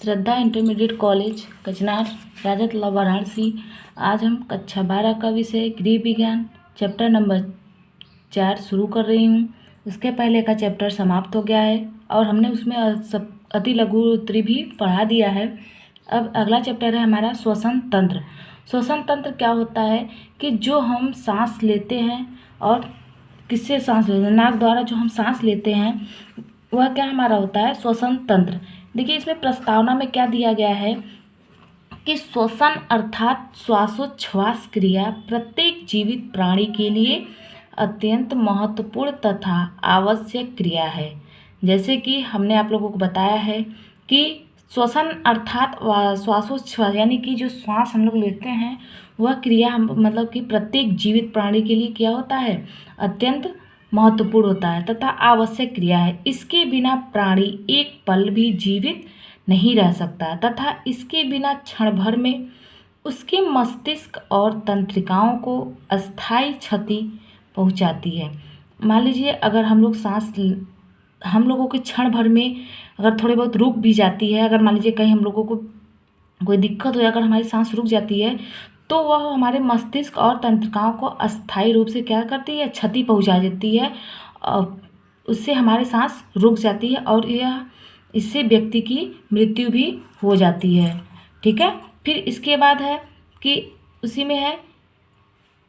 श्रद्धा intermediate college कचनार राजा तालाब वाराणसी। आज हम कक्षा 12 का विषय गृह विज्ञान चैप्टर नंबर 4 शुरू कर रही हूँ। उसके पहले का चैप्टर समाप्त हो गया है और हमने उसमें अति लघु उत्तरी भी पढ़ा दिया है। अब अगला चैप्टर है हमारा श्वसन तंत्र। श्वसन तंत्र क्या होता है कि जो हम सांस लेते हैं और किससे सांस लेते हैं, नाक द्वारा जो हम सांस लेते हैं वह क्या हमारा होता है श्वसन तंत्र। देखिए इसमें प्रस्तावना में क्या दिया गया है कि श्वसन अर्थात श्वासोच्छ्वास क्रिया प्रत्येक जीवित प्राणी के लिए अत्यंत महत्वपूर्ण तथा आवश्यक क्रिया है। जैसे कि हमने आप लोगों को बताया है कि श्वसन अर्थात श्वासोच्छ्वास यानी कि जो श्वास हम लोग लेते हैं वह क्रिया मतलब कि प्रत्येक जीवित प्राणी के लिए क्या होता है, अत्यंत महत्वपूर्ण होता है तथा आवश्यक क्रिया है। इसके बिना प्राणी एक पल भी जीवित नहीं रह सकता तथा इसके बिना क्षण भर में उसके मस्तिष्क और तंत्रिकाओं को अस्थायी क्षति पहुंचाती है। मान लीजिए अगर हम लोगों के क्षण भर में अगर थोड़े बहुत रुक भी जाती है, अगर मान लीजिए कहीं हम लोगों को कोई दिक्कत हो अगर हमारी सांस रुक जाती है तो वह हमारे मस्तिष्क और तंत्रिकाओं को अस्थायी रूप से क्या करती है, क्षति पहुंचा देती है। उससे हमारी सांस रुक जाती है और इससे व्यक्ति की मृत्यु भी हो जाती है। ठीक है। फिर इसके बाद है कि उसी में है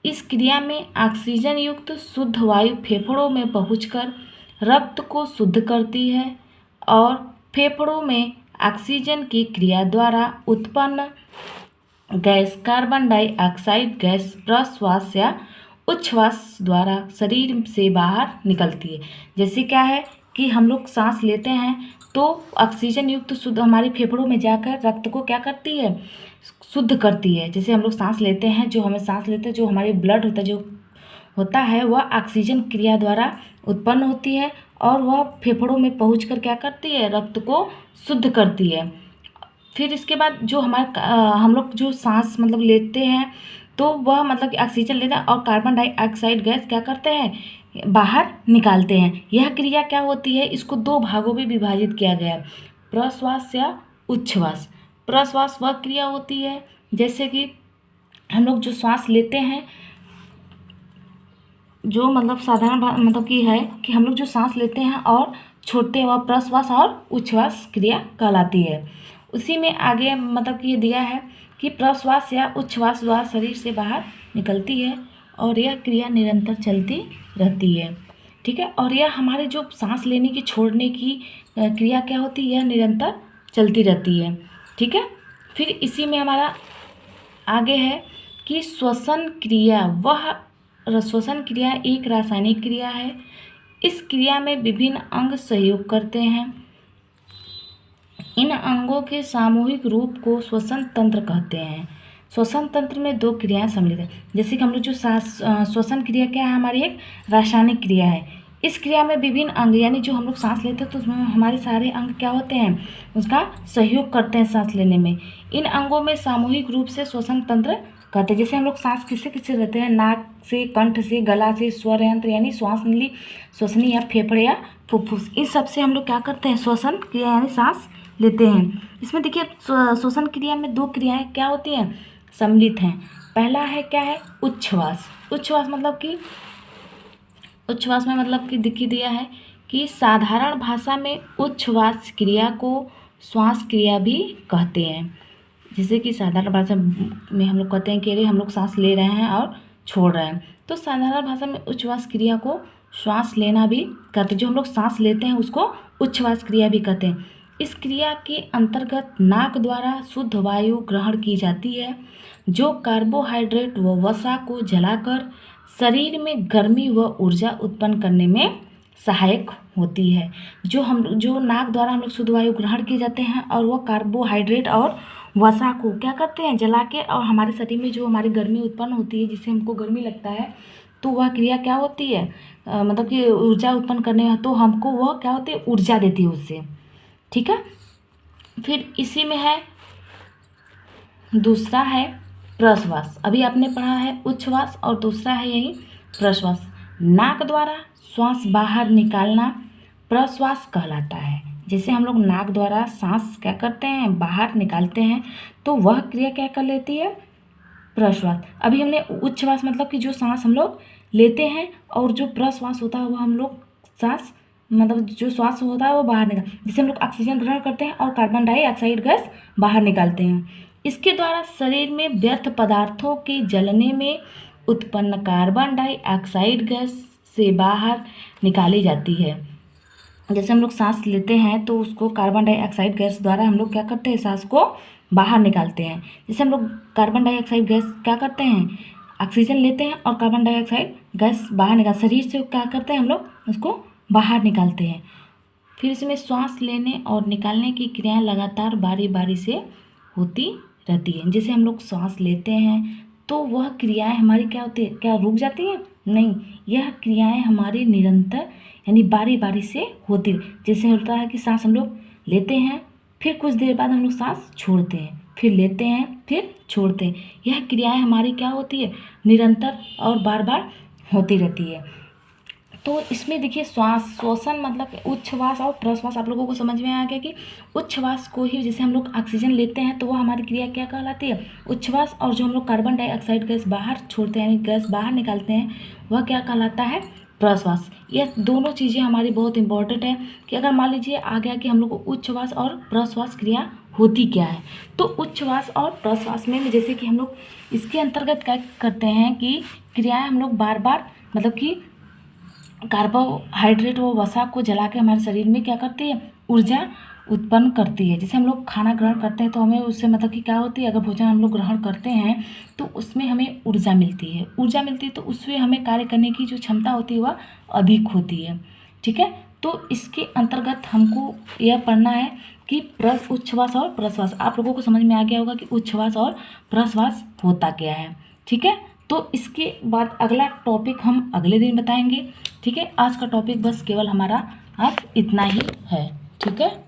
इस क्रिया में ऑक्सीजन युक्त शुद्ध वायु फेफड़ों में पहुंचकर रक्त को शुद्ध करती है और फेफड़ों में ऑक्सीजन की क्रिया द्वारा उत्पन्न गैस कार्बन डाइऑक्साइड गैस प्रश्वास या उच्छ्वास द्वारा शरीर से बाहर निकलती है। जैसे क्या है कि हम लोग सांस लेते हैं तो ऑक्सीजन युक्त शुद्ध हमारे फेफड़ों में जाकर रक्त को क्या करती है, शुद्ध करती है। जैसे हम लोग सांस लेते हैं, जो हमारे ब्लड होता है वह ऑक्सीजन क्रिया द्वारा उत्पन्न होती है और वह फेफड़ों में पहुंचकर क्या करती है, रक्त को शुद्ध करती है। फिर इसके बाद जो हम लोग जो सांस मतलब लेते हैं तो वह मतलब कि ऑक्सीजन लेते हैं और कार्बन डाइऑक्साइड गैस क्या करते हैं, बाहर निकालते हैं। यह क्रिया क्या होती है, इसको दो भागों में विभाजित किया गया है, प्रश्वास या उच्छ्वास। प्रश्वास वह क्रिया होती है जैसे कि हम लोग जो श्वास लेते हैं, जो मतलब साधारण मतलब कि है कि हम लोग जो सांस लेते हैं और छोड़ते हैं वह प्रश्वास और उच्छ्वास क्रिया कहलाती है। उसी में आगे मतलब कि ये दिया है कि प्रश्वास या उच्छ्वास द्वारा शरीर से बाहर निकलती है और यह क्रिया निरंतर चलती रहती है। ठीक है। और यह हमारे जो सांस लेने की छोड़ने की क्रिया क्या होती है, यह निरंतर चलती रहती है। ठीक है। फिर इसी में हमारा आगे है कि श्वसन क्रिया एक रासायनिक क्रिया है। इस क्रिया में विभिन्न अंग सहयोग करते हैं। इन अंगों के सामूहिक रूप को श्वसन तंत्र कहते हैं। श्वसन तंत्र में दो क्रियाएं सम्मिलित हैं। जैसे कि हम लोग जो श्वसन क्रिया क्या है, हमारी एक रासायनिक क्रिया है। इस क्रिया में विभिन्न अंग यानी जो हम लोग सांस लेते हैं तो उसमें हमारे सारे अंग क्या होते हैं, उसका सहयोग करते हैं सांस लेने में। इन अंगों में सामूहिक रूप से श्वसन तंत्र कहते हैं। जैसे हम लोग सांस किससे लेते हैं, नाक से, कंठ से, गला से, स्वर यंत्र यानी श्वास नली, श्वसनी या फेफड़े या फुफ्फुस, इन सब से हम लोग क्या करते हैं, श्वसन क्रिया यानी सांस लेते हैं। इसमें देखिए श्वसन क्रिया में दो क्रियाएं क्या होती हैं, सम्मिलित हैं। पहला है क्या है, उच्छ्वास। उच्छ्वास में मतलब कि दिखी दिया है कि साधारण भाषा में उच्छ्वास क्रिया को श्वास क्रिया भी कहते हैं। जैसे कि साधारण भाषा में हम लोग कहते हैं कि अरे हम लोग सांस ले रहे हैं और छोड़ रहे हैं, तो साधारण भाषा में उच्छ्वास क्रिया को श्वास लेना भी कहते हैं। जो हम लोग सांस लेते हैं उसको उच्छ्वास क्रिया भी कहते हैं। इस क्रिया के अंतर्गत नाक द्वारा शुद्ध वायु ग्रहण की जाती है जो कार्बोहाइड्रेट व वसा को जलाकर शरीर में गर्मी व ऊर्जा उत्पन्न करने में सहायक होती है। जो नाक द्वारा हम लोग शुद्ध वायु ग्रहण किए जाते हैं और वह कार्बोहाइड्रेट और वसा को क्या करते हैं, जला के, और हमारे शरीर में जो हमारी गर्मी उत्पन्न होती है जिससे हमको गर्मी लगता है तो वह क्रिया क्या होती है, मतलब कि ऊर्जा उत्पन्न करने में, तो हमको वह क्या होती है, ऊर्जा देती है उससे। ठीक है। फिर इसी में है दूसरा है प्रश्वास। अभी आपने पढ़ा है उच्छ्वास और दूसरा है यही प्रश्वास। नाक द्वारा श्वास बाहर निकालना प्रश्वास कहलाता है। जैसे हम लोग नाक द्वारा सांस क्या करते हैं, बाहर निकालते हैं, तो वह क्रिया क्या कर लेती है, प्रश्वास। अभी हमने उच्छ्वास मतलब कि जो सांस हम लोग लेते हैं, और जो प्रश्वास होता है वो हम लोग सांस मतलब जो श्वास होता है वो बाहर निकाल, जिसे हम लोग ऑक्सीजन ग्रहण करते हैं और कार्बन डाइऑक्साइड गैस बाहर निकालते हैं। इसके द्वारा शरीर में व्यर्थ पदार्थों के जलने में उत्पन्न कार्बन डाइऑक्साइड गैस से बाहर निकाली जाती है। जैसे हम लोग सांस लेते हैं तो उसको कार्बन डाइऑक्साइड गैस द्वारा हम लोग क्या करते हैं, सांस को बाहर निकालते हैं। जैसे हम लोग कार्बन डाइऑक्साइड गैस क्या करते हैं, ऑक्सीजन लेते हैं और कार्बन डाइऑक्साइड गैस बाहर निकाल, शरीर से क्या करते हैं हम लोग उसको बाहर निकालते हैं। फिर इसमें श्वास लेने और निकालने की क्रियाएं लगातार बारी बारी से होती रहती है। जैसे हम लोग श्वास लेते हैं तो वह क्रियाएं हमारी क्या होती है, क्या रुक जाती हैं, नहीं, यह क्रियाएं हमारी निरंतर यानी बारी बारी से होती। जैसे होता है कि सांस हम लोग लेते हैं, फिर कुछ देर बाद हम लोग सांस छोड़ते हैं, फिर लेते हैं, फिर छोड़ते हैं। यह क्रियाएं हमारी क्या होती है, निरंतर और बार बार होती रहती है। तो इसमें देखिए श्वसन मतलब उच्छ्वास और प्रश्वास आप लोगों को समझ में आ गया कि उच्छ्वास को ही जैसे हम लोग ऑक्सीजन लेते हैं तो वह हमारी क्रिया क्या कहलाती है, उच्छ्वास, और जो हम लोग कार्बन डाइऑक्साइड गैस बाहर छोड़ते हैं यानी गैस बाहर निकालते हैं वह क्या कहलाता है, प्रश्वास। यह दोनों चीज़ें हमारी बहुत इंपॉर्टेंट है कि अगर मान लीजिए आ गया कि हम लोग को उच्छ्वास और प्रश्वास क्रिया होती क्या है, तो उच्छ्वास और प्रश्वास में जैसे कि हम लोग इसके अंतर्गत क्या करते हैं कि क्रियाएं हम लोग बार बार मतलब कि कार्बोहाइड्रेट व वसा को जला के हमारे शरीर में क्या करती है, ऊर्जा उत्पन्न करती है। जैसे हम लोग खाना ग्रहण करते हैं तो हमें उससे मतलब कि क्या होती है, अगर भोजन हम लोग ग्रहण करते हैं तो उसमें हमें ऊर्जा मिलती है, तो उसमें हमें कार्य करने की जो क्षमता होती है वह अधिक होती है। ठीक है, तो इसके अंतर्गत हमको यह पढ़ना है कि उच्छ्वास और प्रश्वास। आप लोगों को समझ में आ गया होगा कि उच्छ्वास और प्रश्वास होता क्या है। ठीक है, तो इसके बाद अगला टॉपिक हम अगले दिन बताएंगे। ठीक है, आज का टॉपिक बस केवल हमारा आज इतना ही है। ठीक है।